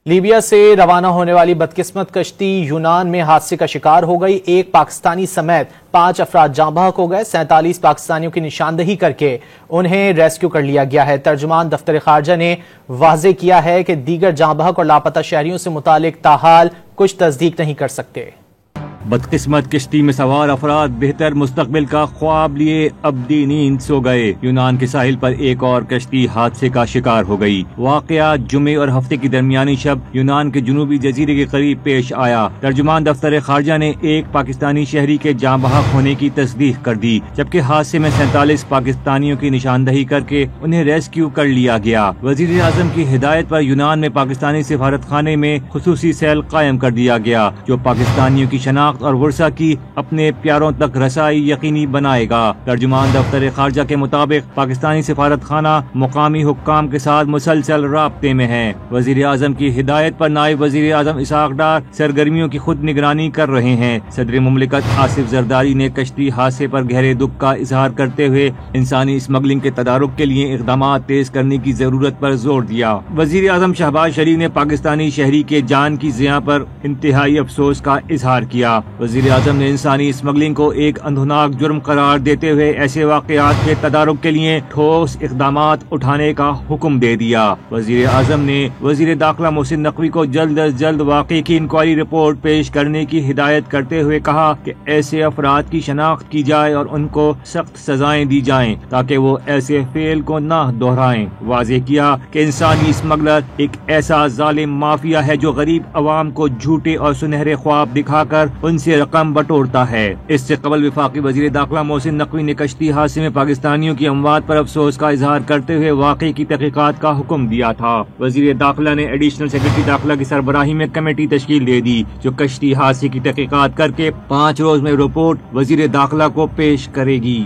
Libya سے روانہ ہونے والی بدقسمت کشتی یونان میں حادثے کا شکار ہو گئی۔ ایک پاکستانی سمیت 5 افراد جاں بحق ہو گئے۔ 47 پاکستانیوں کی نشاندہی کر کے انہیں ریسکیو کر لیا گیا ہے۔ ترجمان دفتر خارجہ نے واضح کیا ہے کہ دیگر جاں بحق اور لاپتہ شہریوں سے متعلق تاحال کچھ تصدیق نہیں کر سکتے۔ بدقسمت کشتی میں سوار افراد بہتر مستقبل کا خواب لیے ابدی نیند سو گئے۔ یونان کے ساحل پر ایک اور کشتی حادثے کا شکار ہو گئی۔ واقعہ جمعے اور ہفتے کی درمیانی شب یونان کے جنوبی جزیرے کے قریب پیش آیا۔ ترجمان دفتر خارجہ نے ایک پاکستانی شہری کے جاں بحق ہونے کی تصدیق کر دی، جبکہ حادثے میں 47 پاکستانیوں کی نشاندہی کر کے انہیں ریسکیو کر لیا گیا۔ وزیر اعظم کی ہدایت پر یونان میں پاکستانی سفارت خانے میں خصوصی سیل قائم کر دیا گیا، جو پاکستانیوں کی شناخت اور ورثہ کی اپنے پیاروں تک رسائی یقینی بنائے گا۔ ترجمان دفتر خارجہ کے مطابق پاکستانی سفارت خانہ مقامی حکام کے ساتھ مسلسل رابطے میں ہے۔ وزیر اعظم کی ہدایت پر نائب وزیر اعظم اسحاق ڈار سرگرمیوں کی خود نگرانی کر رہے ہیں۔ صدر مملکت آصف زرداری نے کشتی حادثے پر گہرے دکھ کا اظہار کرتے ہوئے انسانی اسمگلنگ کے تدارک کے لیے اقدامات تیز کرنے کی ضرورت پر زور دیا۔ وزیر اعظم شہباز شریف نے پاکستانی شہری کے جان کی ضیاع پر انتہائی افسوس کا اظہار کیا۔ وزیر اعظم نے انسانی اسمگلنگ کو ایک اندھوناک جرم قرار دیتے ہوئے ایسے واقعات کے تدارک کے لیے ٹھوس اقدامات اٹھانے کا حکم دے دیا۔ وزیر اعظم نے وزیر داخلہ محسن نقوی کو جلد از جلد واقعے کی انکوائری رپورٹ پیش کرنے کی ہدایت کرتے ہوئے کہا کہ ایسے افراد کی شناخت کی جائے اور ان کو سخت سزائیں دی جائیں تاکہ وہ ایسے فعل کو نہ دہرائیں۔ واضح کیا کہ انسانی اسمگلر ایک ایسا ظالم مافیا ہے جو غریب عوام کو جھوٹے اور سنہرے خواب دکھا کر ان سے رقم بٹورتا ہے۔ اس سے قبل وفاقی وزیر داخلہ محسن نقوی نے کشتی حادثے میں پاکستانیوں کی اموات پر افسوس کا اظہار کرتے ہوئے واقعے کی تحقیقات کا حکم دیا تھا۔ وزیر داخلہ نے ایڈیشنل سیکرٹری داخلہ کی سربراہی میں کمیٹی تشکیل دے دی، جو کشتی حادثے کی تحقیقات کر کے 5 روز میں رپورٹ وزیر داخلہ کو پیش کرے گی۔